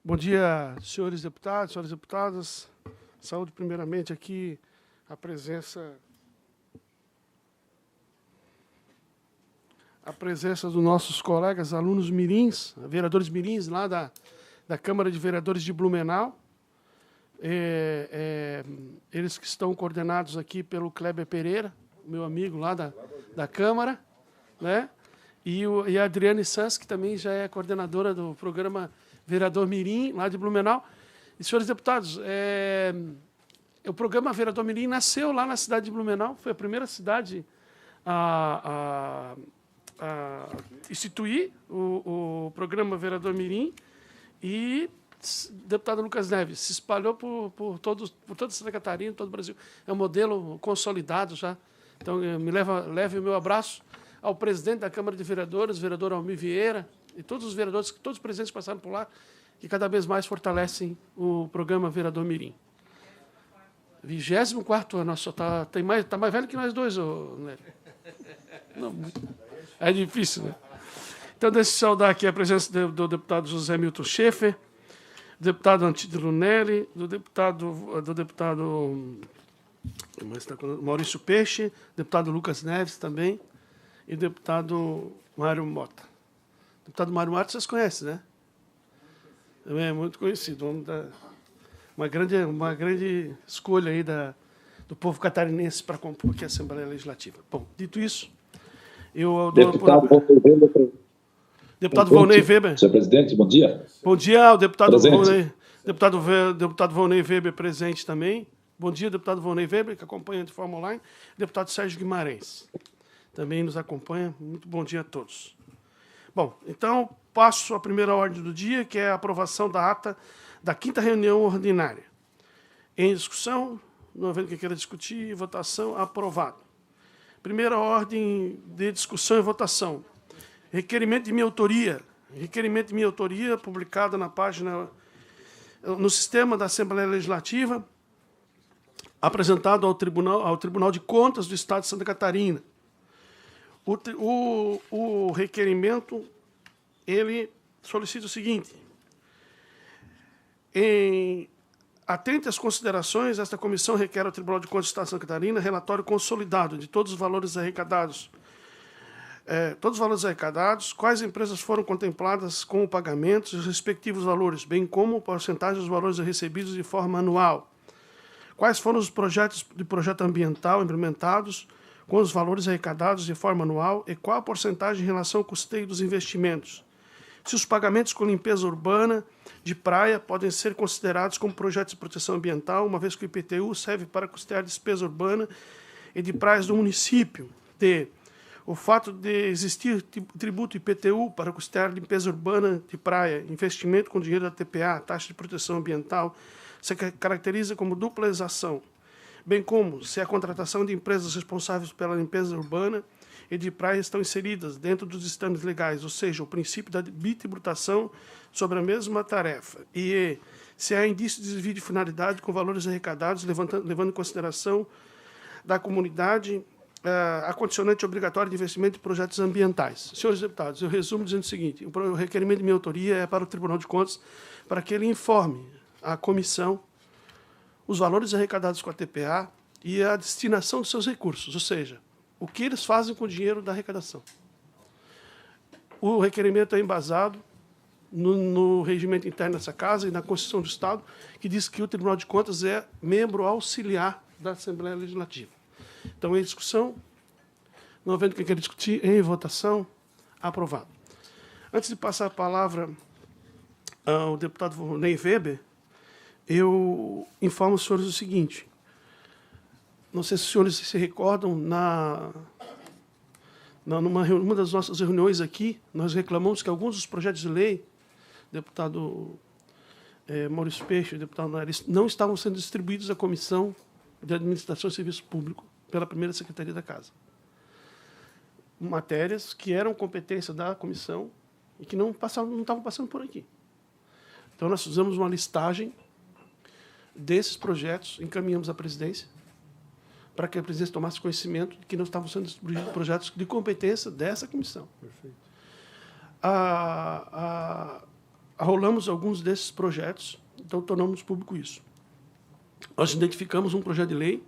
Bom dia, senhores deputados, senhoras deputadas. Saúde primeiramente aqui a presença dos nossos colegas alunos mirins, vereadores mirins lá da Câmara de Vereadores de Blumenau. Eles que estão coordenados aqui pelo Kleber Pereira, meu amigo lá da Câmara, né? E a Adriane Sanz, que também já é coordenadora do programa Vereador Mirim, lá de Blumenau. E, senhores deputados, o programa Vereador Mirim nasceu lá na cidade de Blumenau, foi a primeira cidade a instituir o programa Vereador Mirim, e o deputado Lucas Neves se espalhou por toda Santa Catarina, todo o Brasil. É um modelo consolidado já. Então, leve o meu abraço ao presidente da Câmara de Vereadores, vereador Almir Vieira, e todos os vereadores, todos os presidentes que passaram por lá, que cada vez mais fortalecem o programa Vereador Mirim. 24º ano, só tá mais velho que nós dois, né? Não, é difícil, né? Então, deixa eu saudar aqui a presença do deputado José Milton Schaeffer, do deputado Antídio Lunelli, do deputado Maurício Peixe, deputado Lucas Neves também, e o deputado Mário Mota. O deputado Mário Mota vocês conhecem, né? Também é muito conhecido, uma grande escolha aí do povo catarinense para compor aqui a Assembleia Legislativa. Bom, dito isso, eu dou Deputado Volney Weber. Senhor presidente, bom dia. Bom dia ao deputado Volney. Deputado Volney Weber presente também. Bom dia, deputado Volney Weber, que acompanha de forma online. Deputado Sérgio Guimarães também nos acompanha. Muito bom dia a todos. Bom, então, passo à primeira ordem do dia, que é a aprovação da ata da 5ª reunião ordinária. Em discussão, não havendo quem queira discutir, votação, aprovado. Primeira ordem de discussão e votação. Requerimento de minha autoria. Requerimento de minha autoria, publicado na página, no sistema da Assembleia Legislativa, apresentado ao Tribunal de Contas do Estado de Santa Catarina. O requerimento, ele solicita o seguinte: atente às considerações, esta comissão requer ao Tribunal de Contas do Estado de Santa Catarina relatório consolidado de todos os valores arrecadados. Quais empresas foram contempladas com o pagamento e os respectivos valores, bem como porcentagem dos valores recebidos de forma anual. Quais foram os projeto ambiental implementados com os valores arrecadados de forma anual e qual a porcentagem em relação ao custeio dos investimentos. Se os pagamentos com limpeza urbana de praia podem ser considerados como projetos de proteção ambiental, uma vez que o IPTU serve para custear despesa urbana e de praias do município. O fato de existir tributo IPTU para custear limpeza urbana de praia, investimento com dinheiro da TPA, taxa de proteção ambiental, se caracteriza como dupla exação, bem como se a contratação de empresas responsáveis pela limpeza urbana e de praia estão inseridas dentro dos ditames legais, ou seja, o princípio da bitributação sobre a mesma tarefa, e se há indício de desvio de finalidade com valores arrecadados, levando em consideração da comunidade a condicionante obrigatória de investimento em projetos ambientais. Senhores deputados, eu resumo dizendo o seguinte: o requerimento de minha autoria é para o Tribunal de Contas para que ele informe à comissão os valores arrecadados com a TPA e a destinação dos seus recursos, ou seja, o que eles fazem com o dinheiro da arrecadação. O requerimento é embasado no regimento interno dessa Casa e na Constituição do Estado, que diz que o Tribunal de Contas é membro auxiliar da Assembleia Legislativa. Então, em discussão, não havendo quem queira discutir, em votação, aprovado. Antes de passar a palavra ao deputado Volney Weber, eu informo os senhores o seguinte: não sei se os senhores se recordam, numa das nossas reuniões aqui, nós reclamamos que alguns dos projetos de lei, deputado Maurício Peixe e deputado Nares, não estavam sendo distribuídos à Comissão de Administração e Serviço Público pela primeira Secretaria da Casa. Matérias que eram competência da comissão e que não estavam passando por aqui. Então, nós fizemos uma listagem desses projetos, encaminhamos à presidência, para que a presidência tomasse conhecimento de que não estavam sendo distribuídos projetos de competência dessa comissão. Perfeito. arrolamos alguns desses projetos, então tornamos público isso. Nós identificamos um projeto de lei,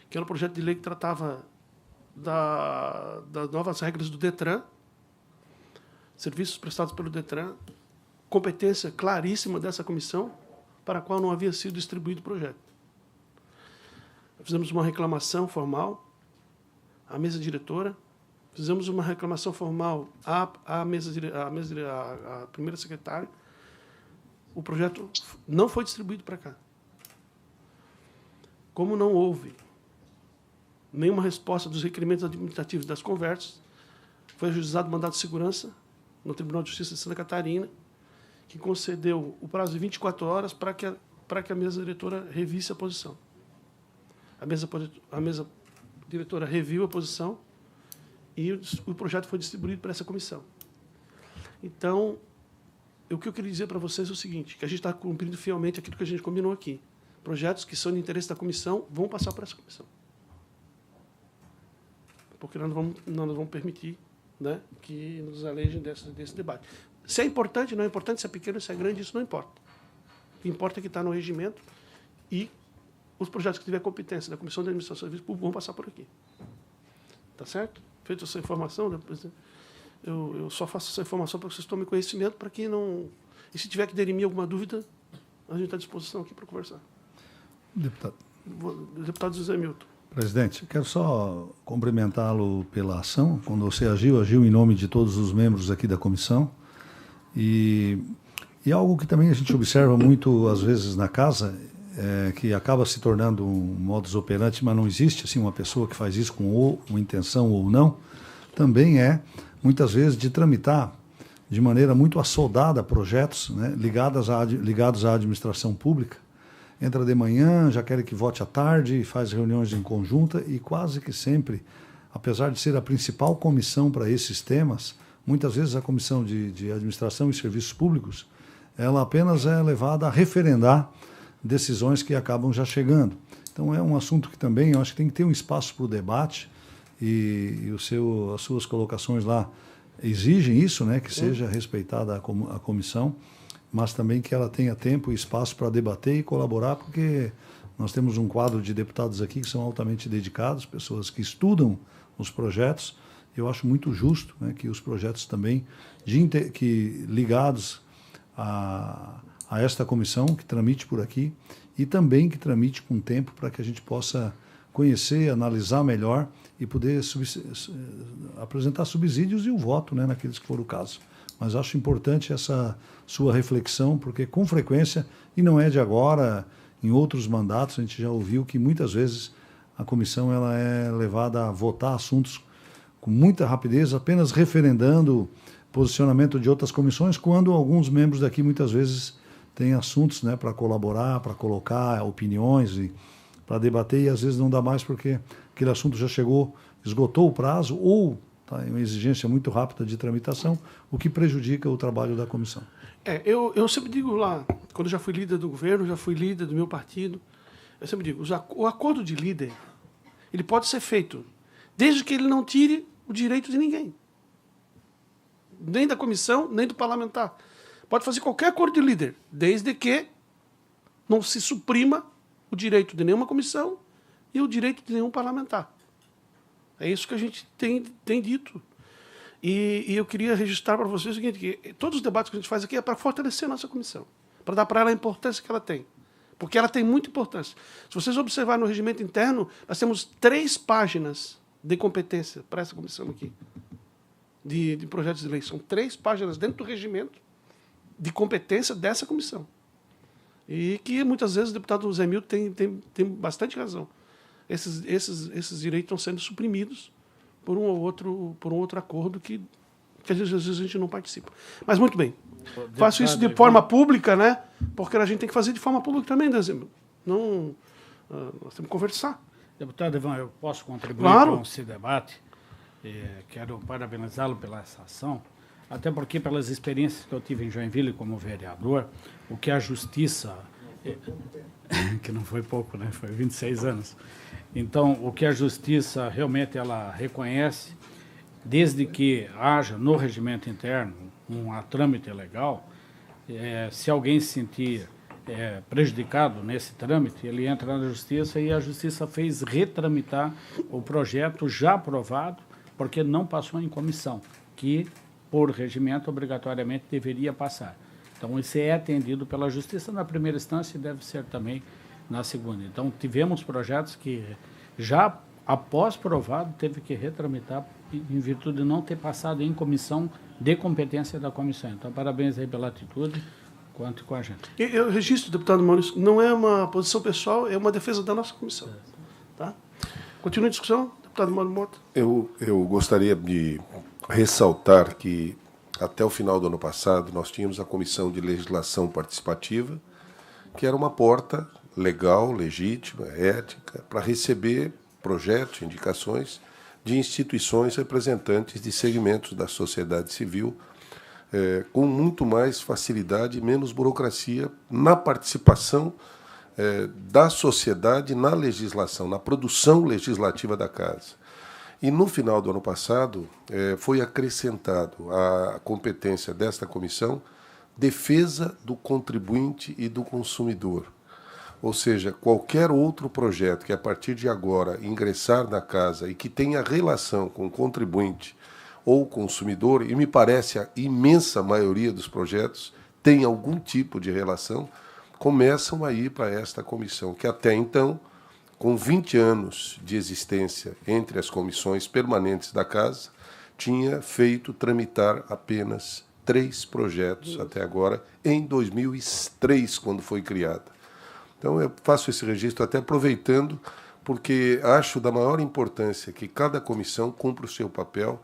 que era um projeto de lei que tratava das novas regras do DETRAN, serviços prestados pelo DETRAN, competência claríssima dessa comissão, para a qual não havia sido distribuído o projeto. Fizemos uma reclamação formal à mesa diretora, fizemos uma reclamação formal à primeira secretária. O projeto não foi distribuído para cá. Como não houve nenhuma resposta dos requerimentos administrativos das conversas, foi ajuizado mandado de segurança no Tribunal de Justiça de Santa Catarina, que concedeu o prazo de 24 horas para que a mesa diretora revisse a posição. A mesa diretora reviu a posição e o projeto foi distribuído para essa comissão. Então, o que eu queria dizer para vocês é o seguinte, que a gente está cumprindo fielmente aquilo que a gente combinou aqui. Projetos que são de interesse da comissão vão passar para essa comissão. Porque nós não vamos permitir, né, que nos alejem desse debate. Se é importante, não é importante, se é pequeno, se é grande, isso não importa. O que importa é que está no regimento e os projetos que tiver competência da Comissão de Administração e Serviços Públicos vão passar por aqui. Tá certo? Feita essa informação, depois eu só faço essa informação para que vocês tomem conhecimento, para que não... E se tiver que dirimir alguma dúvida, a gente está à disposição aqui para conversar. Deputado José Milton. Presidente, quero só cumprimentá-lo pela ação. Quando você agiu em nome de todos os membros aqui da comissão. E algo que também a gente observa muito, às vezes, na casa, que acaba se tornando um modus operandi, mas não existe assim, uma pessoa que faz isso com uma intenção ou não, também muitas vezes, de tramitar de maneira muito assoldada projetos, né, ligados à administração pública. Entra de manhã, já quer que vote à tarde, faz reuniões em conjunta e quase que sempre, apesar de ser a principal comissão para esses temas, muitas vezes a Comissão de Administração e Serviços Públicos, ela apenas é levada a referendar decisões que acabam já chegando. Então é um assunto que também eu acho que tem que ter um espaço para o debate e as suas colocações lá exigem isso, né, que seja respeitada a comissão, mas também que ela tenha tempo e espaço para debater e colaborar, porque nós temos um quadro de deputados aqui que são altamente dedicados, pessoas que estudam os projetos. Eu acho muito justo, né, que os projetos também ligados a esta comissão, que tramite por aqui, e também que tramite com tempo para que a gente possa conhecer, analisar melhor e poder apresentar subsídios e o voto, né, naqueles que for o caso. Mas acho importante essa sua reflexão, porque com frequência, e não é de agora, em outros mandatos, a gente já ouviu que muitas vezes a comissão ela é levada a votar assuntos com muita rapidez, apenas referendando posicionamento de outras comissões, quando alguns membros daqui muitas vezes têm assuntos, né, para colaborar, para colocar opiniões e para debater, e às vezes não dá mais porque aquele assunto já esgotou o prazo, ou tá, é uma exigência muito rápida de tramitação, o que prejudica o trabalho da comissão. Eu sempre digo lá, quando eu já fui líder do governo, já fui líder do meu partido, eu sempre digo, o acordo de líder, ele pode ser feito, desde que ele não tire o direito de ninguém. Nem da comissão, nem do parlamentar. Pode fazer qualquer acordo de líder, desde que não se suprima o direito de nenhuma comissão e o direito de nenhum parlamentar. É isso que a gente tem dito. E eu queria registrar para vocês o seguinte, que todos os debates que a gente faz aqui é para fortalecer a nossa comissão, para dar para ela a importância que ela tem. Porque ela tem muita importância. Se vocês observarem no regimento interno, nós temos 3 páginas de competência para essa comissão aqui, de projetos de lei. São 3 páginas dentro do regimento de competência dessa comissão. E que muitas vezes o deputado Zé Milton tem bastante razão. Esses direitos estão sendo suprimidos por um outro acordo que às vezes a gente não participa. Mas muito bem. Faço isso de forma pública, né? Porque a gente tem que fazer de forma pública também, né, Zé Milton? Nós temos que conversar. Deputado Ivan, eu posso contribuir com esse debate? Quero parabenizá-lo pela essa ação, até porque pelas experiências que eu tive em Joinville como vereador, o que a justiça, que não foi pouco, né? Foi 26 anos. Então, o que a justiça realmente ela reconhece, desde que haja no regimento interno um trâmite legal, se alguém se sentir prejudicado nesse trâmite, ele entra na Justiça e a Justiça fez retramitar o projeto já aprovado, porque não passou em comissão, que, por regimento, obrigatoriamente deveria passar. Então, isso é atendido pela Justiça na primeira instância e deve ser também na segunda. Então, tivemos projetos que já, após provado, teve que retramitar em virtude de não ter passado em comissão de competência da comissão. Então, parabéns aí pela atitude, quanto com a gente. Eu registro, deputado Maurício, não é uma posição pessoal, é uma defesa da nossa comissão. Tá? Continua a discussão, deputado Mauro Mota. Eu gostaria de ressaltar que, até o final do ano passado, nós tínhamos a Comissão de Legislação Participativa, que era uma porta legal, legítima, ética, para receber projetos, indicações de instituições representantes de segmentos da sociedade civil, com muito mais facilidade e menos burocracia na participação da sociedade na legislação, na produção legislativa da Casa. E no final do ano passado foi acrescentado à competência desta comissão defesa do contribuinte e do consumidor. Ou seja, qualquer outro projeto que a partir de agora ingressar na Casa e que tenha relação com o contribuinte ou consumidor, e me parece a imensa maioria dos projetos tem algum tipo de relação, começam a ir para esta comissão, que até então, com 20 anos de existência entre as comissões permanentes da Casa, tinha feito tramitar apenas 3 projetos até agora, em 2003, quando foi criada. Então, eu faço esse registro até aproveitando, porque acho da maior importância que cada comissão cumpra o seu papel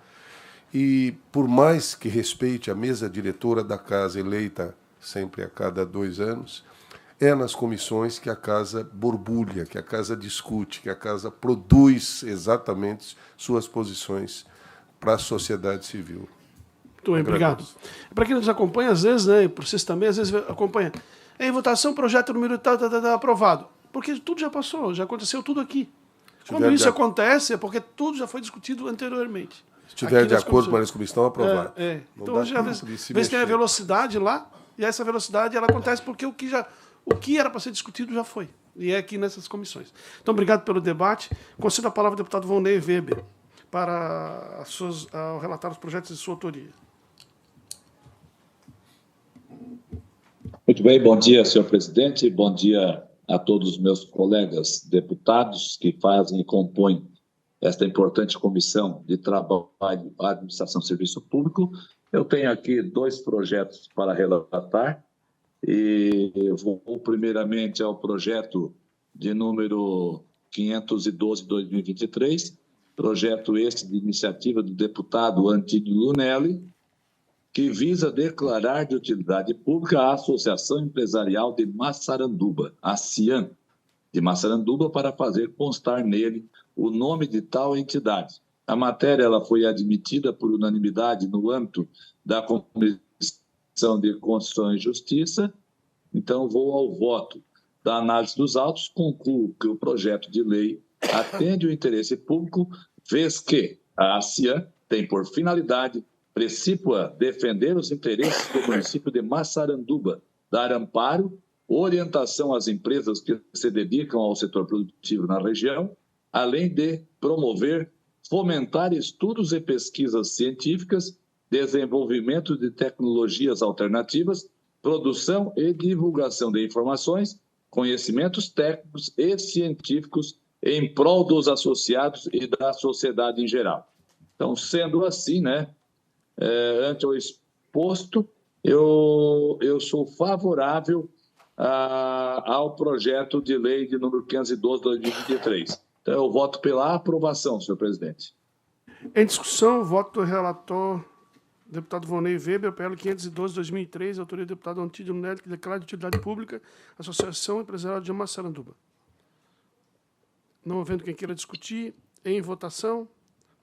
e, por mais que respeite a mesa diretora da Casa, eleita sempre a cada 2 anos, é nas comissões que a Casa borbulha, que a Casa discute, que a Casa produz exatamente suas posições para a sociedade civil. Muito bem, obrigado. Para quem nos acompanha, às vezes, né, por vocês também, às vezes acompanha. Em votação, projeto número tal, aprovado. Porque tudo já passou, já aconteceu tudo aqui. Quando isso acontece, é porque tudo já foi discutido anteriormente. Se estiver de acordo com a comissão, aprovado. Então, já vê se tem a velocidade lá, e essa velocidade ela acontece porque o que era para ser discutido já foi. E é aqui nessas comissões. Então, obrigado pelo debate. Concedo a palavra ao deputado Volney Weber para relatar os projetos de sua autoria. Muito bem, bom dia, senhor presidente, bom dia a todos os meus colegas deputados que fazem e compõem esta importante comissão de trabalho, administração e serviço público. Eu tenho aqui 2 projetos para relatar e eu vou primeiramente ao projeto de número 512/2023, projeto este de iniciativa do deputado Antínio Lunelli, que visa declarar de utilidade pública a Associação Empresarial de Massaranduba, a CIAM, de Massaranduba, para fazer constar nele o nome de tal entidade. A matéria ela foi admitida por unanimidade no âmbito da Comissão de Constituição e Justiça, então vou ao voto da análise dos autos, concluo que o projeto de lei atende o interesse público, vez que a CIAM tem por finalidade precípua defender os interesses do município de Massaranduba, dar amparo, orientação às empresas que se dedicam ao setor produtivo na região, além de promover, fomentar estudos e pesquisas científicas, desenvolvimento de tecnologias alternativas, produção e divulgação de informações, conhecimentos técnicos e científicos em prol dos associados e da sociedade em geral. Então, sendo assim, ante o exposto, eu sou favorável ao projeto de lei de número 512/2023. Então, eu voto pela aprovação, senhor presidente. Em discussão, voto do relator, deputado Volney Weber, PL 512/2003, autoria do deputado Antínio Lunelli, que declara de utilidade pública a Associação Empresarial de Massaranduba. Não havendo quem queira discutir, em votação.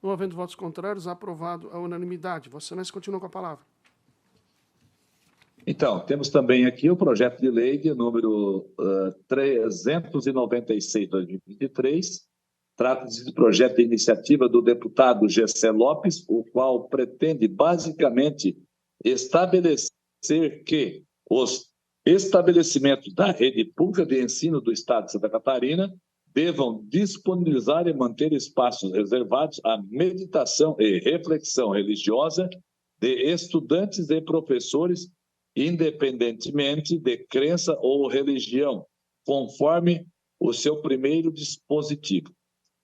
Não havendo votos contrários, aprovado a unanimidade. Vossa Excelência continua com a palavra. Então, temos também aqui o projeto de lei de número 396/2023. Trata-se de projeto de iniciativa do deputado Gessé Lopes, o qual pretende basicamente estabelecer que os estabelecimentos da rede pública de ensino do Estado de Santa Catarina devam disponibilizar e manter espaços reservados à meditação e reflexão religiosa de estudantes e professores, independentemente de crença ou religião, conforme o seu primeiro dispositivo.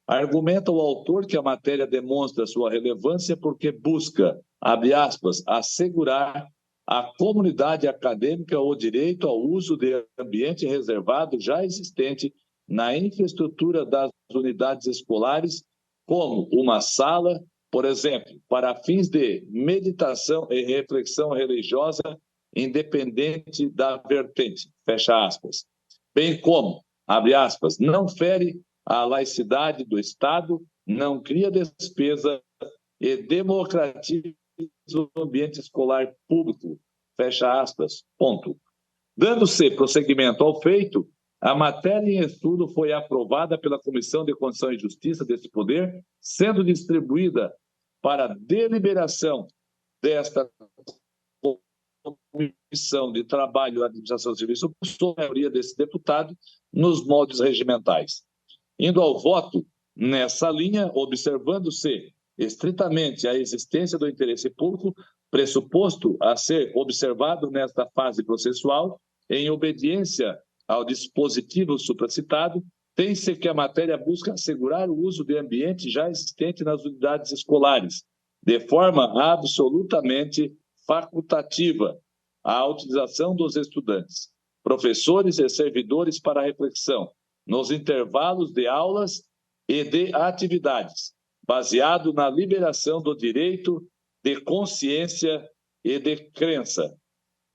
Argumenta o autor que a matéria demonstra sua relevância porque busca, abre aspas, assegurar à comunidade acadêmica o direito ao uso de ambiente reservado já existente na infraestrutura das unidades escolares, como uma sala, por exemplo, para fins de meditação e reflexão religiosa, independente da vertente, fecha aspas. Bem como, abre aspas, não fere a laicidade do Estado, não cria despesa e democratiza o ambiente escolar público, fecha aspas, ponto. Dando-se prosseguimento ao feito, a matéria em estudo foi aprovada pela Comissão de Constituição e Justiça deste Poder, sendo distribuída para deliberação desta Comissão de Trabalho e Administração do Serviço Público, sob a maioria desse deputado, nos moldes regimentais. Indo ao voto nessa linha, observando-se estritamente a existência do interesse público, pressuposto a ser observado nesta fase processual, em obediência ao dispositivo supracitado, tem-se que a matéria busca assegurar o uso de ambiente já existente nas unidades escolares, de forma absolutamente facultativa, à utilização dos estudantes, professores e servidores para reflexão, nos intervalos de aulas e de atividades, baseado na liberação do direito de consciência e de crença.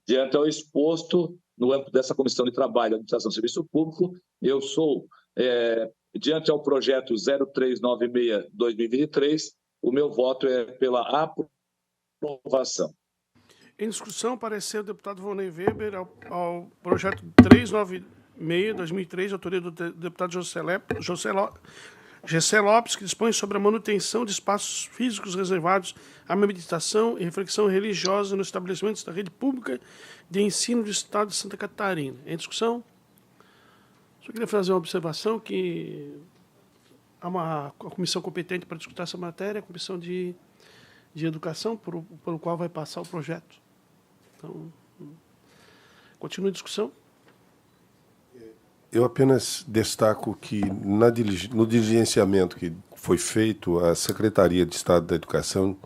Diante ao exposto, no âmbito dessa Comissão de Trabalho e Administração do Serviço Público, eu sou, diante ao projeto 0396-2023, o meu voto é pela aprovação. Em discussão, parecer do deputado Volney Weber ao projeto 396-2003, autoria do deputado Gessé Lopes, que dispõe sobre a manutenção de espaços físicos reservados à meditação e reflexão religiosa nos estabelecimentos da rede pública de ensino do Estado de Santa Catarina. Em discussão, só queria fazer uma observação que há uma comissão competente para discutir essa matéria, a Comissão de Educação, pelo qual vai passar o projeto. Então, continua a discussão. Eu apenas destaco que no diligenciamento que foi feito, a Secretaria de Estado da Educação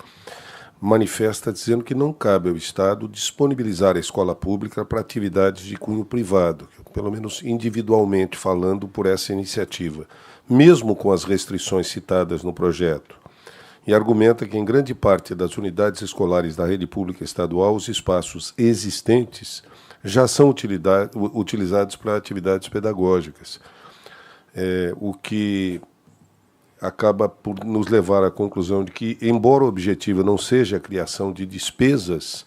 manifesta dizendo que não cabe ao Estado disponibilizar a escola pública para atividades de cunho privado, pelo menos individualmente falando por essa iniciativa, mesmo com as restrições citadas no projeto. E argumenta que em grande parte das unidades escolares da rede pública estadual, os espaços existentes já são utilizados para atividades pedagógicas, o que acaba por nos levar à conclusão de que, embora o objetivo não seja a criação de despesas,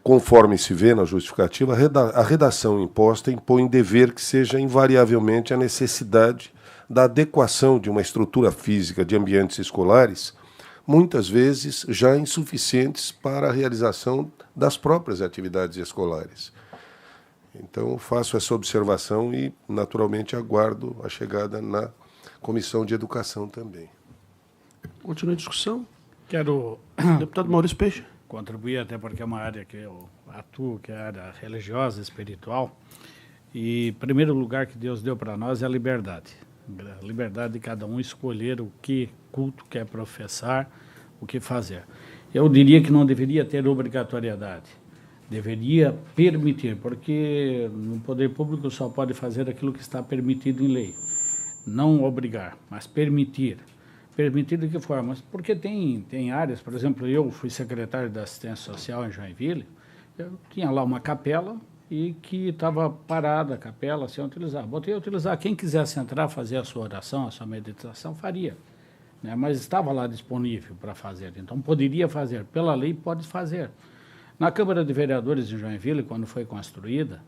conforme se vê na justificativa, a redação imposta impõe dever que seja invariavelmente a necessidade da adequação de uma estrutura física de ambientes escolares, muitas vezes já insuficientes para a realização das próprias atividades escolares. Então, faço essa observação e, naturalmente, aguardo a chegada na Comissão de Educação também. Continua a discussão. Quero, deputado Maurício Peixe, contribuir, até porque é uma área que eu atuo, que é a área religiosa, espiritual. E, em primeiro lugar, que Deus deu para nós é a liberdade. A liberdade de cada um escolher o que culto quer professar, o que fazer. Eu diria que não deveria ter obrigatoriedade, deveria permitir, porque no poder público só pode fazer aquilo que está permitido em lei. Não obrigar, mas permitir. Permitir de que forma? Porque tem áreas, por exemplo, eu fui secretário da Assistência Social em Joinville, eu tinha lá uma capela e que estava parada a capela sem utilizar. Botei a utilizar, quem quisesse entrar, fazer a sua oração, a sua meditação, faria. Né? Mas estava lá disponível para fazer, então poderia fazer. Pela lei, pode fazer. Na Câmara de Vereadores de Joinville, quando foi construída,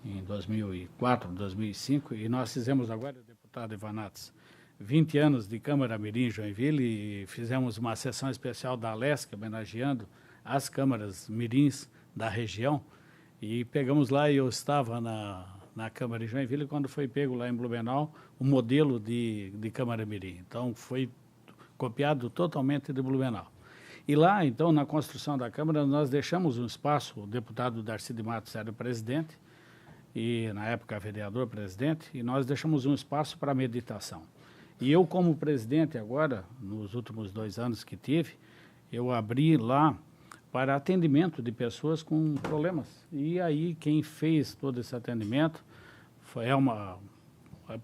em 2004, 2005, e nós fizemos agora, deputado Ivanatos, 20 anos de Câmara Mirim em Joinville, e fizemos uma sessão especial da Alesc, homenageando as câmaras mirins da região, E pegamos lá, e eu estava na Câmara de Joinville quando foi pego lá em Blumenau o modelo de Câmara Mirim. Então, foi copiado totalmente de Blumenau. E lá, então, na construção da Câmara, nós deixamos um espaço, o deputado Darcy de Matos era o presidente, e na época vereador presidente, e nós deixamos um espaço para meditação. E eu, como presidente agora, nos últimos 2 anos que tive, eu abri lá para atendimento de pessoas com problemas. E aí quem fez todo esse atendimento foi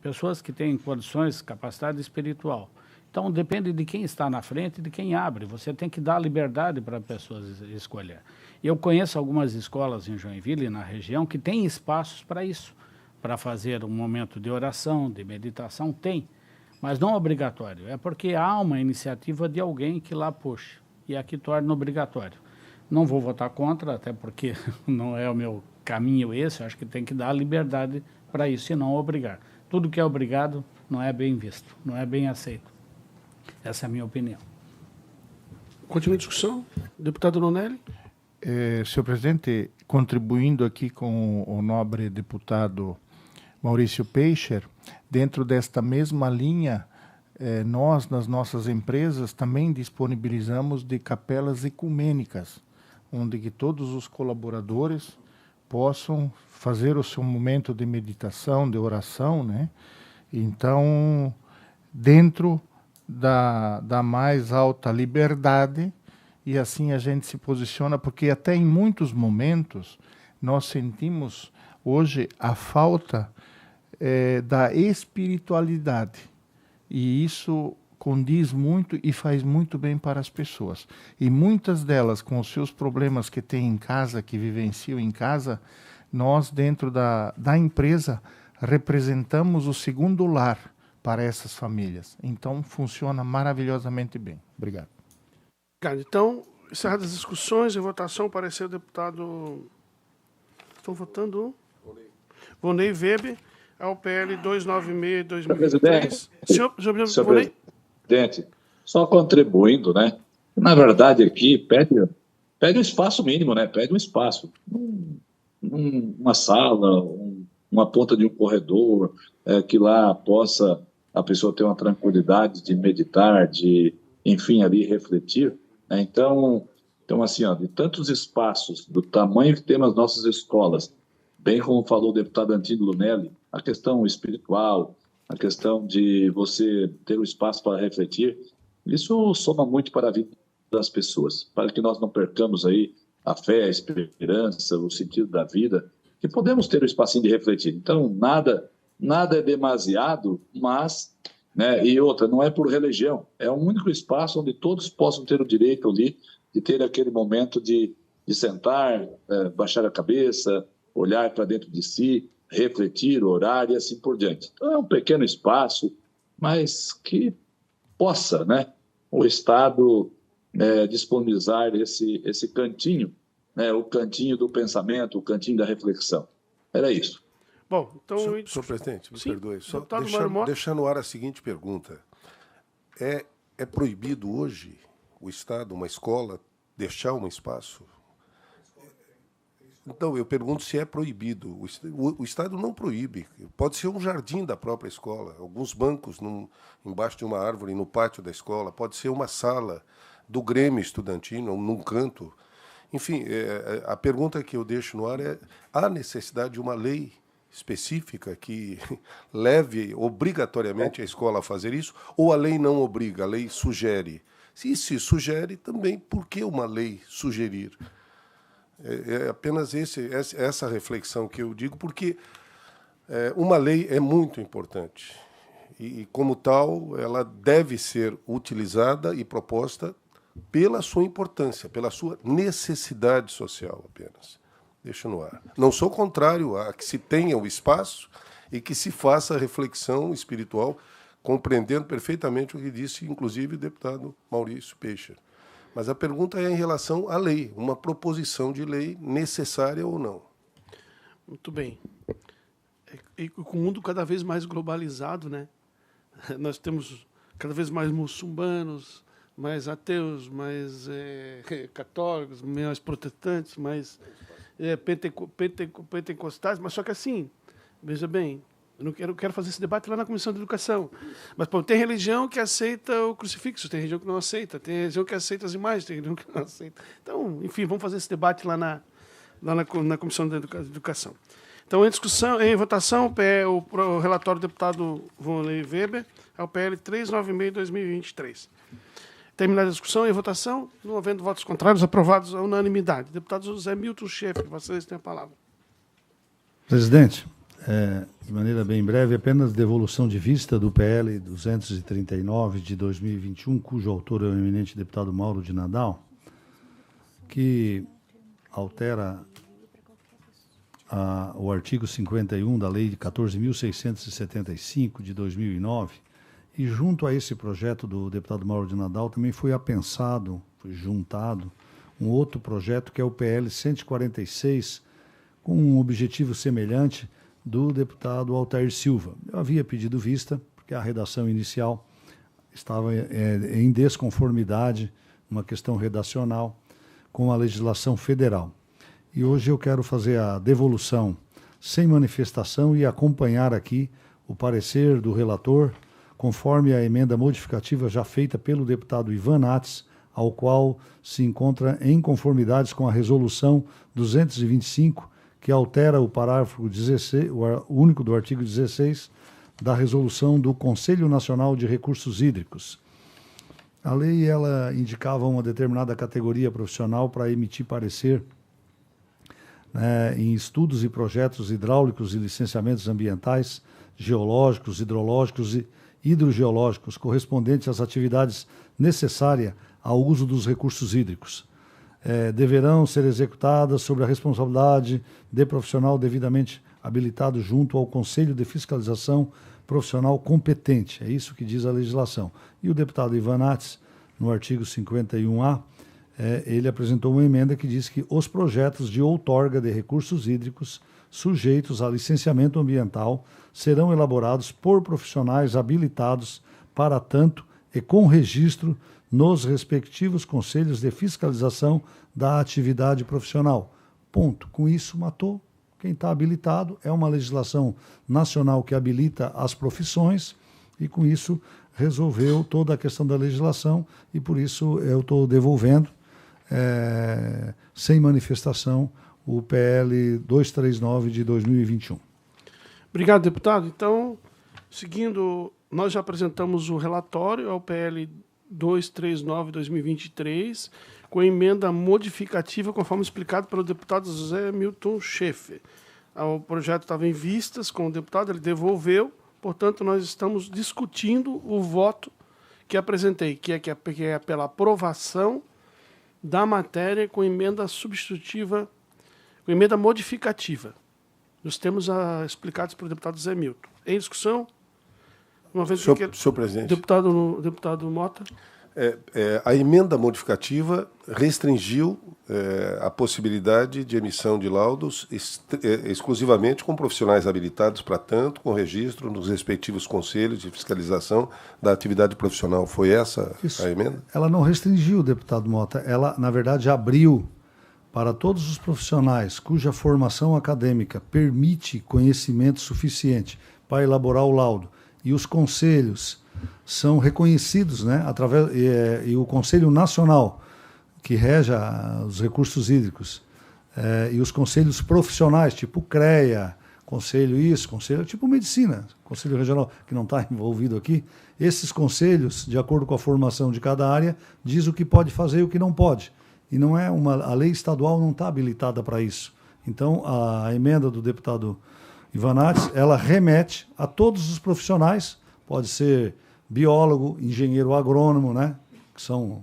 pessoas que têm condições, capacidade espiritual. Então depende de quem está na frente e de quem abre. Você tem que dar liberdade para as pessoas escolher. Eu conheço algumas escolas em Joinville, na região, que têm espaços para isso, para fazer um momento de oração, de meditação, tem. Mas não obrigatório. É porque há uma iniciativa de alguém que lá puxa e aqui torna obrigatório. Não vou votar contra, até porque não é o meu caminho esse. Eu acho que tem que dar liberdade para isso e não obrigar. Tudo que é obrigado não é bem visto, não é bem aceito. Essa é a minha opinião. Continua a discussão. Deputado Lonelli. Senhor presidente, contribuindo aqui com o nobre deputado Maurício Peixe, dentro desta mesma linha, nós, nas nossas empresas, também disponibilizamos de capelas ecumênicas, onde que todos os colaboradores possam fazer o seu momento de meditação, de oração, né? Então, dentro da mais alta liberdade, e assim a gente se posiciona, porque até em muitos momentos nós sentimos hoje a falta da espiritualidade, e isso condiz muito e faz muito bem para as pessoas. E muitas delas, com os seus problemas que têm em casa, que vivenciam em casa, nós dentro da empresa representamos o segundo lar para essas famílias. Então, funciona maravilhosamente bem. Obrigado. Então, encerradas as discussões e votação, parecer o deputado... Estão votando? Vonei Weber, ao PL 296-2023. Senhor presidente, só contribuindo, né? Na verdade, aqui pede um espaço mínimo, né? Pede um espaço. Uma sala, uma ponta de um corredor, que lá possa a pessoa ter uma tranquilidade de meditar, de, enfim, ali refletir. Né? Então, assim, ó, de tantos espaços, do tamanho que tem nas nossas escolas, bem como falou o deputado Antínio Lunelli, a questão espiritual, a questão de você ter um espaço para refletir, isso soma muito para a vida das pessoas, para que nós não percamos aí a fé, a esperança, o sentido da vida, que podemos ter um espacinho de refletir. Então, nada é demasiado, mas, né, e outra, não é por religião, é um único espaço onde todos possam ter o direito ali de ter aquele momento de sentar, baixar a cabeça, olhar para dentro de si, refletir, orar e assim por diante. Então, é um pequeno espaço, mas que possa, né, o Estado disponibilizar esse cantinho, né, o cantinho do pensamento, o cantinho da reflexão. Era isso. Bom, então... Senhor presidente, me perdoe. Só deixar no ar a seguinte pergunta. É proibido hoje o Estado, uma escola, deixar um espaço? Então, eu pergunto se é proibido. O Estado não proíbe. Pode ser um jardim da própria escola, alguns bancos embaixo de uma árvore no pátio da escola, pode ser uma sala do Grêmio Estudantil, num canto. Enfim, a pergunta que eu deixo no ar é: há necessidade de uma lei específica que leve obrigatoriamente a escola a fazer isso, ou a lei não obriga, a lei sugere? Se sugere, também, por que uma lei sugerir? É apenas essa reflexão que eu digo, porque uma lei é muito importante e, como tal, ela deve ser utilizada e proposta pela sua importância, pela sua necessidade social apenas. Deixo no ar. Não sou contrário a que se tenha o espaço e que se faça a reflexão espiritual, compreendendo perfeitamente o que disse, inclusive, o deputado Maurício Peixe. Mas a pergunta é em relação à lei, uma proposição de lei necessária ou não. Muito bem. E com o mundo cada vez mais globalizado, né? Nós temos cada vez mais muçulmanos, mais ateus, mais católicos, mais protestantes, mais... pentecostais, mas só que assim, veja bem, eu não quero fazer esse debate lá na Comissão de Educação. Mas, pô, tem religião que aceita o crucifixo, tem religião que não aceita, tem religião que aceita as imagens, tem religião que não aceita. Então, enfim, vamos fazer esse debate lá na Comissão de Educação. Então, em discussão, em votação, o relatório do deputado Vonley Weber é o PL 396/2023. Terminada a discussão, em votação, não havendo votos contrários, aprovados à unanimidade. Deputado José Milton Schaeffer, vocês têm a palavra. Presidente, de maneira bem breve, apenas devolução de vista do PL 239 de 2021, cujo autor é o eminente deputado Mauro de Nadal, que altera o artigo 51 da Lei de 14.675 de 2009, e junto a esse projeto do deputado Mauro de Nadal também foi juntado um outro projeto que é o PL 146, com um objetivo semelhante do deputado Altair Silva. Eu havia pedido vista, porque a redação inicial estava em desconformidade, uma questão redacional, com a legislação federal. E hoje eu quero fazer a devolução sem manifestação e acompanhar aqui o parecer do relator, conforme a emenda modificativa já feita pelo deputado Ivan Nats, ao qual se encontra em conformidades com a resolução 225, que altera o parágrafo 16, o único do artigo 16, da resolução do Conselho Nacional de Recursos Hídricos. A lei ela indicava uma determinada categoria profissional para emitir parecer em estudos e projetos hidráulicos e licenciamentos ambientais, geológicos, hidrológicos e hidrogeológicos correspondentes às atividades necessárias ao uso dos recursos hídricos. Deverão ser executadas sob a responsabilidade de profissional devidamente habilitado junto ao Conselho de Fiscalização Profissional competente. É isso que diz a legislação. E o deputado Ivan Nats, no artigo 51A, ele apresentou uma emenda que diz que os projetos de outorga de recursos hídricos sujeitos a licenciamento ambiental serão elaborados por profissionais habilitados para tanto e com registro nos respectivos conselhos de fiscalização da atividade profissional. Ponto. Com isso, matou. Quem está habilitado é uma legislação nacional que habilita as profissões e, com isso, resolveu toda a questão da legislação e, por isso, eu estou devolvendo, sem manifestação, o PL 239 de 2021. Obrigado, deputado. Então, seguindo, nós já apresentamos o relatório ao PL 239/2023, com emenda modificativa, conforme explicado pelo deputado José Milton Schaeffer. O projeto estava em vistas com o deputado, ele devolveu, portanto, nós estamos discutindo o voto que apresentei, que é pela aprovação da matéria com emenda substitutiva, com emenda modificativa, nos termos explicados pelo deputado Zé Milton. Em discussão? Uma vez senhor presidente. Deputado Mota. A emenda modificativa restringiu a possibilidade de emissão de laudos exclusivamente com profissionais habilitados para tanto, com registro nos respectivos conselhos de fiscalização da atividade profissional. Foi essa a emenda? Ela não restringiu, deputado Mota. Ela, na verdade, abriu para todos os profissionais cuja formação acadêmica permite conhecimento suficiente para elaborar o laudo e os conselhos são reconhecidos, né, e o Conselho Nacional, que rege os recursos hídricos, e os conselhos profissionais, tipo CREA, conselho tipo medicina, Conselho Regional, que não está envolvido aqui, esses conselhos, de acordo com a formação de cada área, diz o que pode fazer e o que não pode. E não é a lei estadual não está habilitada para isso. Então, a emenda do deputado Ivan Nats, ela remete a todos os profissionais, pode ser biólogo, engenheiro agrônomo, né, que são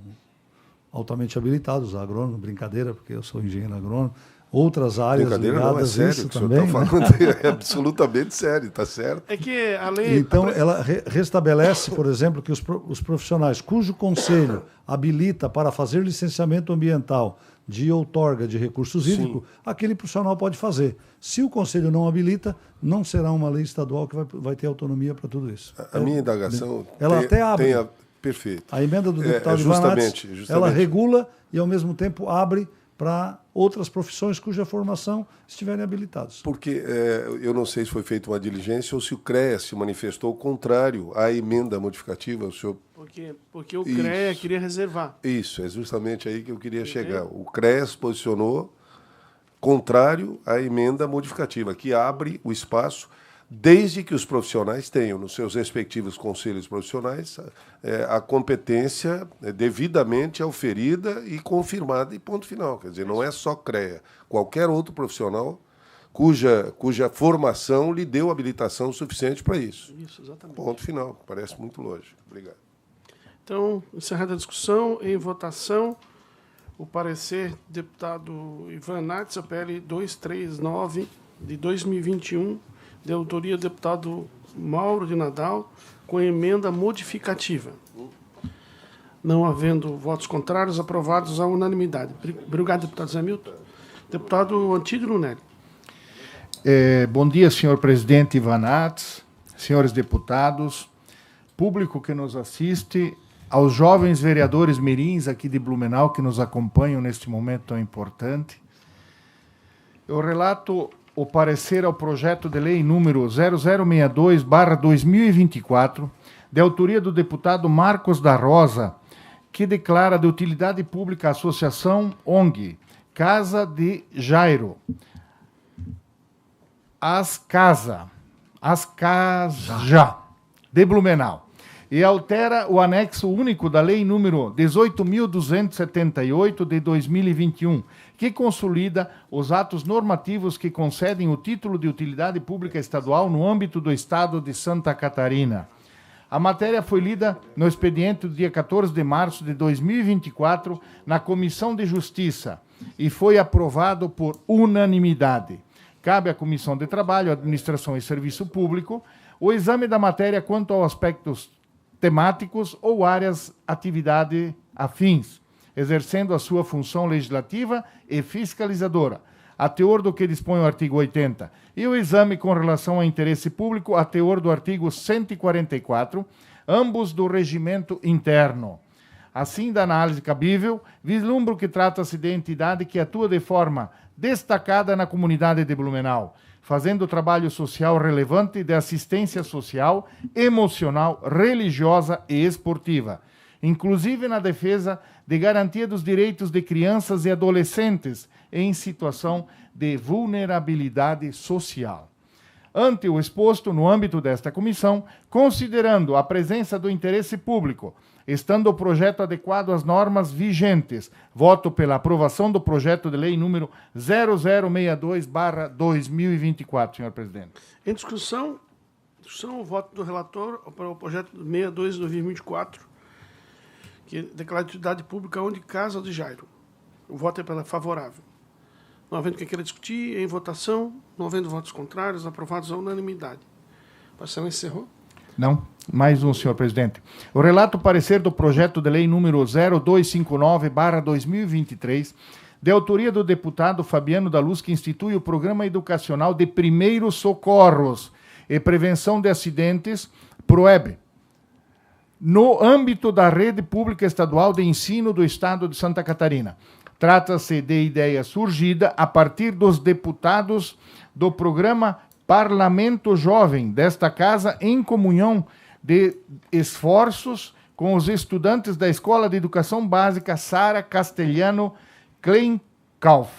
altamente habilitados, agrônomo, brincadeira, porque eu sou engenheiro agrônomo, outras áreas ligadas a isso também. O senhor está falando é absolutamente sério, está certo. É que a lei... Então, ela restabelece, por exemplo, que os profissionais cujo conselho habilita para fazer licenciamento ambiental de outorga de recursos hídricos, aquele profissional pode fazer. Se o conselho não habilita, não será uma lei estadual que vai ter autonomia para tudo isso. A minha indagação... Ela até abre. Perfeito. A emenda do deputado Ivan Nats, ela regula e, ao mesmo tempo, abre para outras profissões cuja formação estiverem habilitados. Porque eu não sei se foi feita uma diligência ou se o CREA se manifestou contrário à emenda modificativa. O senhor... Porque o CREA queria reservar. Isso, é justamente aí que eu queria chegar. O CREA se posicionou contrário à emenda modificativa, que abre o espaço, desde que os profissionais tenham, nos seus respectivos conselhos profissionais, a competência devidamente auferida e confirmada, e ponto final. Quer dizer, não é só CREA. Qualquer outro profissional cuja formação lhe deu habilitação suficiente para isso. Isso, exatamente. Ponto final. Parece muito lógico. Obrigado. Então, encerrada a discussão, em votação, o parecer do deputado Ivan Nats, PL 239, de 2021, de autoria do deputado Mauro de Nadal, com emenda modificativa. Não havendo votos contrários, aprovados à unanimidade. Obrigado, deputado Zé Milton. Deputado Antídio Lunelli. Bom dia, senhor presidente Ivan Nats, senhores deputados, público que nos assiste, aos jovens vereadores mirins aqui de Blumenau que nos acompanham neste momento tão importante. Eu relato o parecer ao projeto de lei número 0062/2024, de autoria do deputado Marcos da Rosa, que declara de utilidade pública a Associação ONG Casa de Jairo, As Casa, de Blumenau, e altera o anexo único da Lei número 18.278 de 2021, que consolida os atos normativos que concedem o título de utilidade pública estadual no âmbito do Estado de Santa Catarina. A matéria foi lida no expediente do dia 14 de março de 2024 na Comissão de Justiça e foi aprovado por unanimidade. Cabe à Comissão de Trabalho, Administração e Serviço Público o exame da matéria quanto aos aspectos temáticos ou áreas atividade afins, exercendo a sua função legislativa e fiscalizadora, a teor do que dispõe o artigo 80, e o exame com relação ao interesse público, a teor do artigo 144, ambos do regimento interno. Assim, da análise cabível, vislumbro que trata-se de entidade que atua de forma destacada na comunidade de Blumenau, fazendo trabalho social relevante de assistência social, emocional, religiosa e esportiva, inclusive na defesa de garantia dos direitos de crianças e adolescentes em situação de vulnerabilidade social. Ante o exposto no âmbito desta comissão, considerando a presença do interesse público, estando o projeto adequado às normas vigentes, voto pela aprovação do projeto de lei número 0062/2024, senhor presidente. Em discussão, o voto do relator para o projeto 62/2024, que declara de utilidade pública onde Casa de Jairo. O voto é pela favorável. Não havendo quem queira discutir, em votação, não havendo votos contrários, aprovados à unanimidade. A parcela encerrou? Não. Mais um, senhor presidente. O relato parecer do projeto de lei número 0259/2023, de autoria do deputado Fabiano da Luz, que institui o Programa Educacional de Primeiros Socorros e Prevenção de Acidentes, PROEB, no âmbito da Rede Pública Estadual de Ensino do Estado de Santa Catarina. Trata-se de ideia surgida a partir dos deputados do programa Parlamento Jovem desta casa, em comunhão de esforços com os estudantes da Escola de Educação Básica Sara Castelhano Kleinkauf,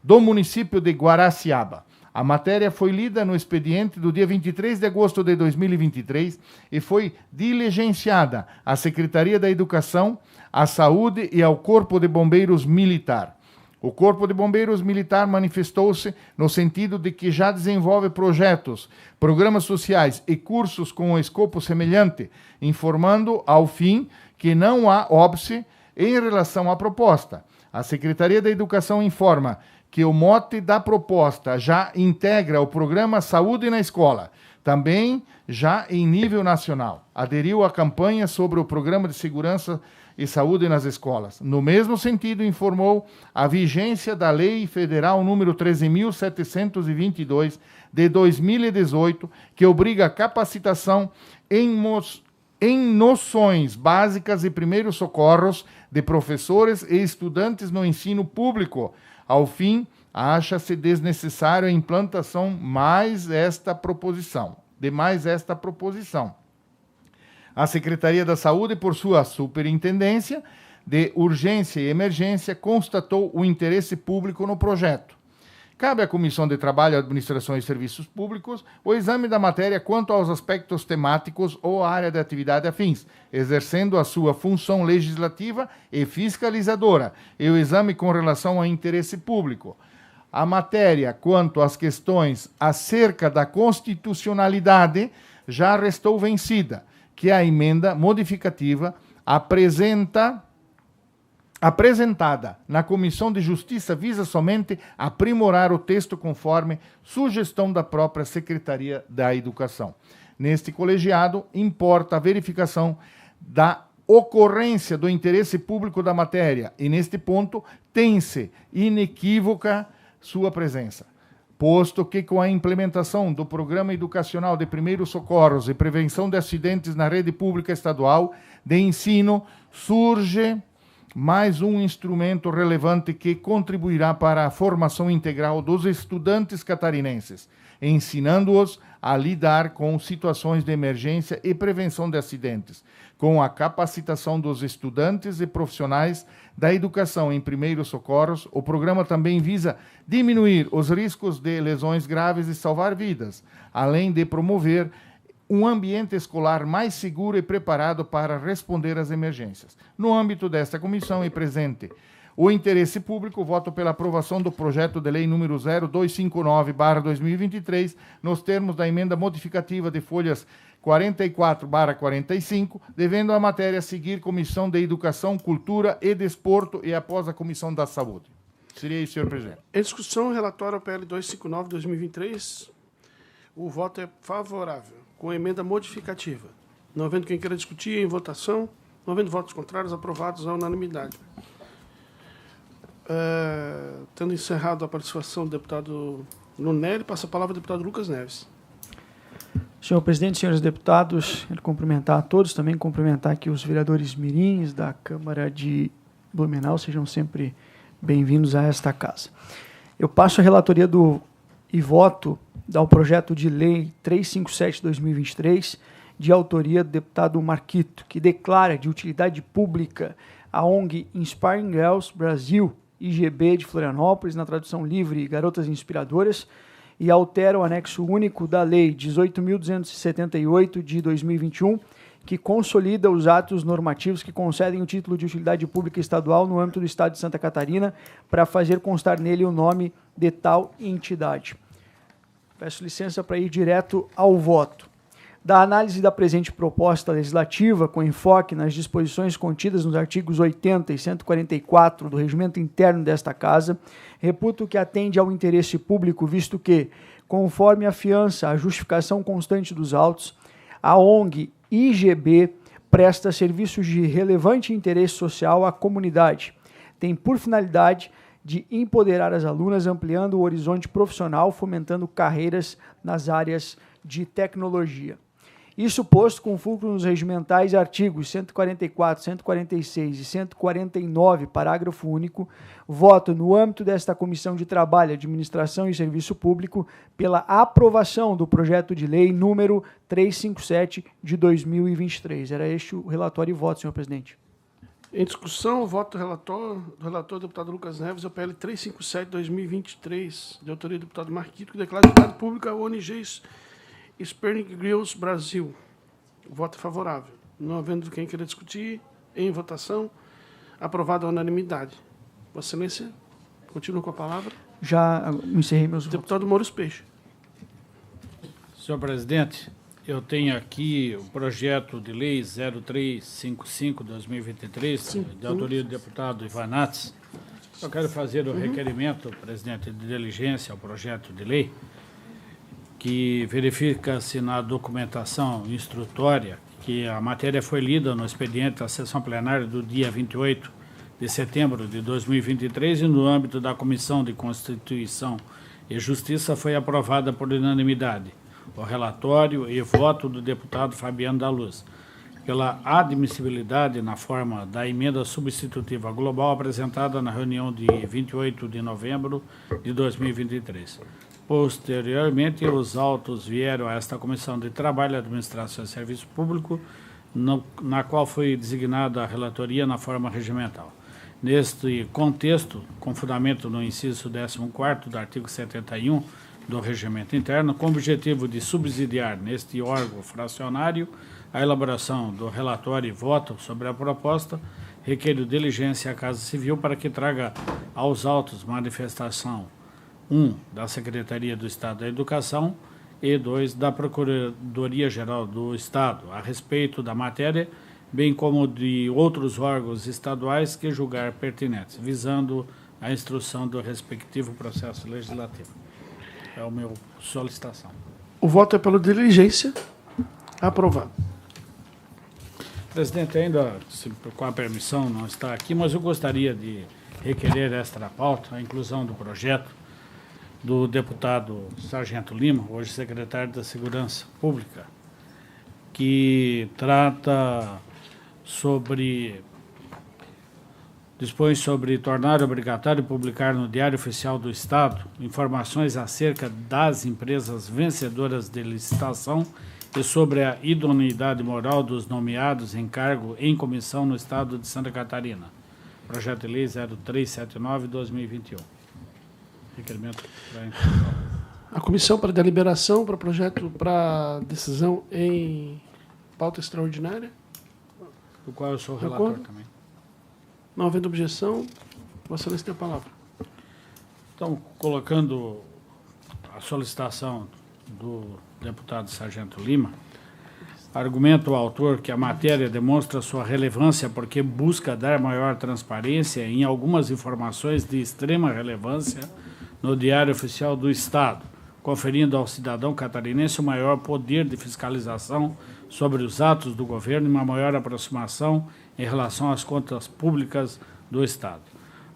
do município de Guaraciaba. A matéria foi lida no expediente do dia 23 de agosto de 2023 e foi diligenciada à Secretaria da Educação, à Saúde e ao Corpo de Bombeiros Militar. O Corpo de Bombeiros Militar manifestou-se no sentido de que já desenvolve projetos, programas sociais e cursos com um escopo semelhante, informando, ao fim, que não há óbice em relação à proposta. A Secretaria da Educação informa que o mote da proposta já integra o programa Saúde na Escola, também já em nível nacional. Aderiu à campanha sobre o Programa de Segurança e Saúde nas Escolas. No mesmo sentido, informou a vigência da Lei Federal número 13.722 de 2018, que obriga a capacitação em noções básicas e primeiros socorros de professores e estudantes no ensino público. Ao fim, acha-se desnecessário a implantação de mais esta proposição. A Secretaria da Saúde, por sua superintendência de urgência e emergência, constatou o interesse público no projeto. Cabe à Comissão de Trabalho, Administração e Serviços Públicos o exame da matéria quanto aos aspectos temáticos ou área de atividade afins, exercendo a sua função legislativa e fiscalizadora, e o exame com relação ao interesse público. A matéria quanto às questões acerca da constitucionalidade já restou vencida, que a emenda modificativa apresentada na Comissão de Justiça visa somente aprimorar o texto conforme sugestão da própria Secretaria da Educação. Neste colegiado, importa a verificação da ocorrência do interesse público da matéria e, neste ponto, tem-se inequívoca sua presença. Posto que, com a implementação do Programa Educacional de Primeiros Socorros e Prevenção de Acidentes na Rede Pública Estadual de Ensino, surge mais um instrumento relevante que contribuirá para a formação integral dos estudantes catarinenses, ensinando-os a lidar com situações de emergência e prevenção de acidentes, com a capacitação dos estudantes e profissionais da educação em primeiros socorros. O programa também visa diminuir os riscos de lesões graves e salvar vidas, além de promover um ambiente escolar mais seguro e preparado para responder às emergências. No âmbito desta comissão e presente o interesse público, voto pela aprovação do projeto de lei número 0259/2023, nos termos da emenda modificativa de folhas 44/45, devendo a matéria seguir Comissão de Educação, Cultura e Desporto e após a Comissão da Saúde. Seria isso, senhor presidente. Em discussão, relatório PL 259/2023, o voto é favorável, com emenda modificativa. Não havendo quem queira discutir, em votação. Não havendo votos contrários, aprovados à unanimidade. Tendo encerrado a participação do deputado Lunelli, passa a palavra ao deputado Lucas Neves. Senhor presidente, senhores deputados, quero cumprimentar a todos, também cumprimentar aqui os vereadores mirins da Câmara de Blumenau, sejam sempre bem-vindos a esta casa. Eu passo a relatoria e voto ao projeto de lei 357/2023, de autoria do deputado Marquito, que declara de utilidade pública a ONG Inspiring Girls Brasil, IGB de Florianópolis, na tradução livre Garotas Inspiradoras, e altera o anexo único da Lei 18.278 de 2021, que consolida os atos normativos que concedem o título de utilidade pública estadual no âmbito do Estado de Santa Catarina, para fazer constar nele o nome de tal entidade. Peço licença para ir direto ao voto. Da análise da presente proposta legislativa, com enfoque nas disposições contidas nos artigos 80 e 144 do Regimento Interno desta Casa, reputo que atende ao interesse público, visto que, conforme afiança a justificação constante dos autos, a ONG IGB presta serviços de relevante interesse social à comunidade. Tem por finalidade de empoderar as alunas, ampliando o horizonte profissional, fomentando carreiras nas áreas de tecnologia. Isso posto com fulcro nos regimentais artigos 144, 146 e 149, parágrafo único, voto no âmbito desta Comissão de Trabalho, Administração e Serviço Público pela aprovação do projeto de lei número 357 de 2023. Era este o relatório e voto, senhor presidente. Em discussão, o voto do relator deputado Lucas Neves, o PL 357/2023, de autoria do deputado Marquito, que declara de utilidade pública a ONG Inspiring Girls Brasil. O voto é favorável. Não havendo quem queira discutir, em votação, aprovado à unanimidade. Vossa Excelência, continua com a palavra. Já encerrei meus votos. Deputado Maurício Peixe. Senhor presidente, eu tenho aqui o projeto de lei 0355/2023, de autoria do deputado Ivan Nats. Eu quero fazer o requerimento, presidente, de diligência ao projeto de lei, que verifica-se na documentação instrutória que a matéria foi lida no expediente da sessão plenária do dia 28 de setembro de 2023 e no âmbito da Comissão de Constituição e Justiça foi aprovada por unanimidade o relatório e voto do deputado Fabiano da Luz. pela admissibilidade na forma da emenda substitutiva global apresentada na reunião de 28 de novembro de 2023. Posteriormente, os autos vieram a esta Comissão de Trabalho, Administração e Serviço Público, na qual foi designada a relatoria na forma regimental. Neste contexto, com fundamento no inciso 14º do artigo 71 do Regimento Interno, com o objetivo de subsidiar neste órgão fracionário a elaboração do relatório e voto sobre a proposta, requeiro diligência à Casa Civil para que traga aos autos manifestação 1. Da Secretaria do Estado da Educação e 2. Da Procuradoria-Geral do Estado, a respeito da matéria, bem como de outros órgãos estaduais que julgar pertinentes, visando a instrução do respectivo processo legislativo. É a minha solicitação. O voto é pela diligência. Aprovado. Presidente, ainda, com a permissão, não está aqui, mas eu gostaria de requerer extra pauta, a inclusão do projeto do deputado Sargento Lima, hoje secretário da Segurança Pública, que dispõe sobre tornar obrigatório publicar no Diário Oficial do Estado informações acerca das empresas vencedoras de licitação e sobre a idoneidade moral dos nomeados em cargo em comissão no Estado de Santa Catarina. Projeto de Lei 0379/2021. Requerimento para inclusão. A comissão para deliberação para projeto para decisão em pauta extraordinária. Do qual eu sou o relator também. Não havendo objeção, Vossa Excelência tem a palavra. Então, colocando a solicitação do deputado Sargento Lima, argumenta o autor que a matéria demonstra sua relevância porque busca dar maior transparência em algumas informações de extrema relevância no Diário Oficial do Estado, conferindo ao cidadão catarinense o maior poder de fiscalização sobre os atos do governo e uma maior aproximação em relação às contas públicas do Estado.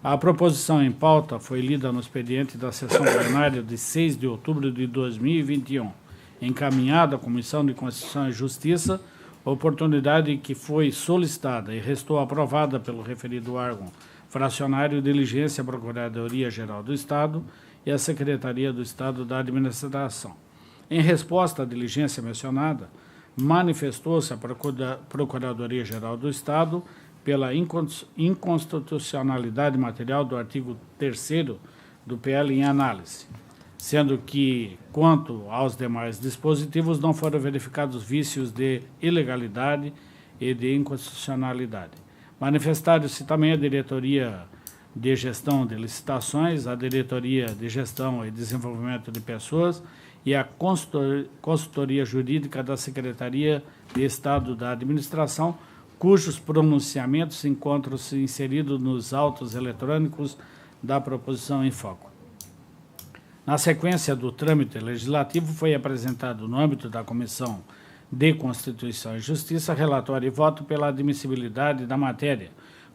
A proposição em pauta foi lida no expediente da sessão plenária de 6 de outubro de 2021, encaminhada à Comissão de Constituição e Justiça, oportunidade que foi solicitada e restou aprovada pelo referido órgão fracionário diligência à Procuradoria-Geral do Estado e à Secretaria do Estado da Administração. Em resposta à diligência mencionada, manifestou-se a Procuradoria-Geral do Estado pela inconstitucionalidade material do artigo 3º do PL em análise, sendo que, quanto aos demais dispositivos, não foram verificados vícios de ilegalidade e de inconstitucionalidade. Manifestaram-se também a Diretoria de Gestão de Licitações, a Diretoria de Gestão e Desenvolvimento de Pessoas e a Consultoria Jurídica da Secretaria de Estado da Administração, cujos pronunciamentos encontram-se inseridos nos autos eletrônicos da proposição em foco. Na sequência do trâmite legislativo, foi apresentado no âmbito da Comissão de Constituição e Justiça relatório e voto pela admissibilidade da matéria,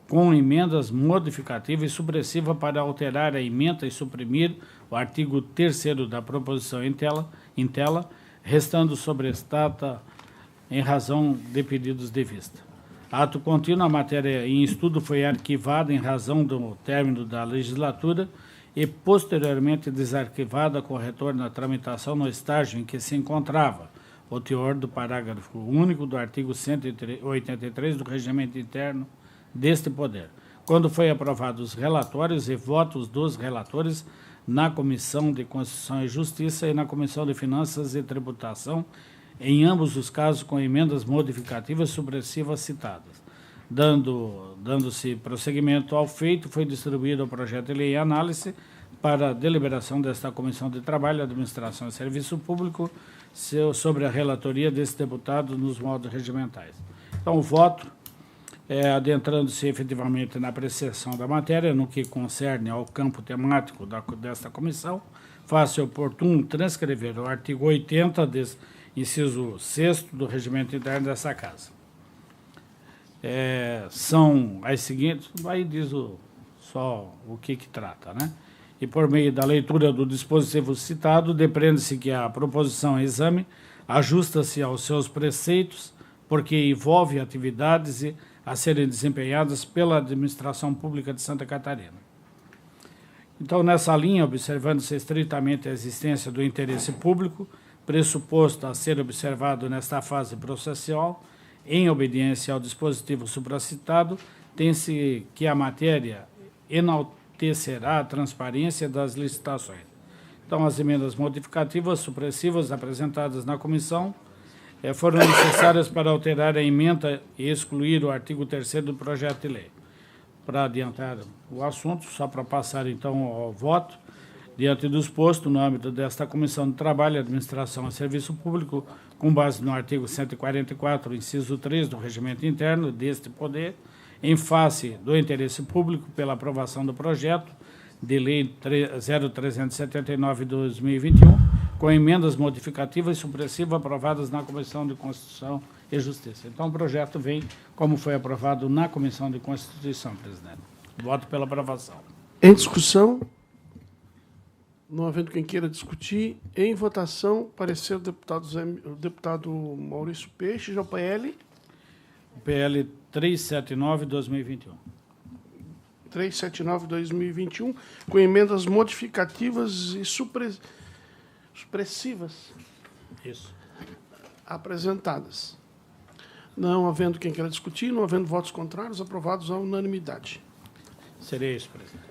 com emendas modificativas e supressiva para alterar a emenda e suprimir o artigo 3º da proposição em tela, restando sobrestata em razão de pedidos de vista. Ato contínuo, a matéria em estudo foi arquivada em razão do término da legislatura e posteriormente desarquivada com retorno à tramitação no estágio em que se encontrava o teor do parágrafo único do artigo 183 do Regimento Interno deste Poder, quando foi aprovados os relatórios e votos dos relatores na Comissão de Constituição e Justiça e na Comissão de Finanças e Tributação, em ambos os casos com emendas modificativas supressivas citadas. Dando-se prosseguimento ao feito, foi distribuído o projeto de lei em análise para a deliberação desta Comissão de Trabalho, Administração e Serviço Público sobre a relatoria desse deputado nos modos regimentais. Então, o voto, adentrando-se efetivamente na apreciação da matéria, no que concerne ao campo temático desta comissão, faz-se oportuno transcrever o artigo 80, inciso 6º do Regimento Interno dessa Casa. São as seguintes, aí diz só o que trata, né? E por meio da leitura do dispositivo citado, depreende-se que a proposição em exame ajusta-se aos seus preceitos, porque envolve atividades a serem desempenhadas pela administração pública de Santa Catarina. Então, nessa linha, observando-se estritamente a existência do interesse público, pressuposto a ser observado nesta fase processual, em obediência ao dispositivo supracitado, tem-se que a matéria enaltecerá a transparência das licitações. Então, as emendas modificativas supressivas apresentadas na comissão foram necessárias para alterar a emenda e excluir o artigo 3º do projeto de lei. Para adiantar o assunto, só para passar então ao voto, diante do exposto, no âmbito desta Comissão de Trabalho, Administração e Serviço Público, com base no artigo 144, inciso 3 do Regimento Interno deste Poder, em face do interesse público pela aprovação do projeto de Lei 0379 de 2021, com emendas modificativas e supressivas aprovadas na Comissão de Constituição e Justiça. Então, o projeto vem como foi aprovado na Comissão de Constituição, presidente. Voto pela aprovação. Em discussão? Não havendo quem queira discutir. Em votação, parecer o deputado Maurício Peixe, já o PL. O PL 379/2021. 379/2021, com emendas modificativas e supressivas. Isso. Apresentadas. Não havendo quem queira discutir, não havendo votos contrários, aprovados à unanimidade. Seria isso, presidente.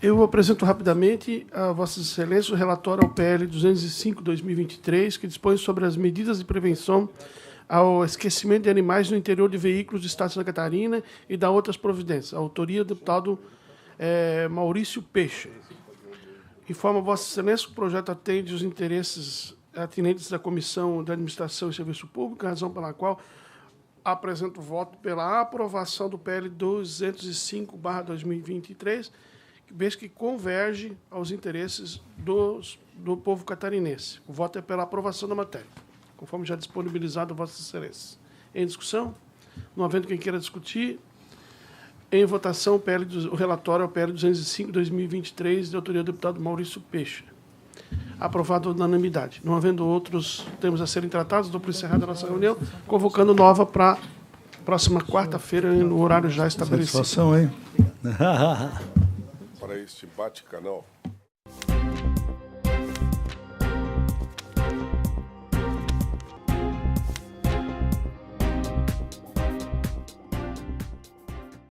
Eu apresento rapidamente a Vossa Excelência o relatório ao PL 205/2023, que dispõe sobre as medidas de prevenção ao esquecimento de animais no interior de veículos do Estado de Santa Catarina e da outras providências. A autoria do deputado Maurício Peixe. Informa Vossa Excelência que o projeto atende os interesses atinentes da Comissão de Administração e Serviço Público, razão pela qual apresento o voto pela aprovação do PL 205/2023, vez que converge aos interesses do povo catarinense. O voto é pela aprovação da matéria, conforme já disponibilizado a Vossa Excelência. Em discussão? Não havendo quem queira discutir, em votação o relatório ao PL 205/2023, de autoria do deputado Maurício Peixe. Aprovado à unanimidade. Não havendo outros termos a serem tratados, dou por encerrada a nossa reunião, convocando nova para próxima quarta-feira, no horário já estabelecido. Satisfação, hein? Para este bate-canal.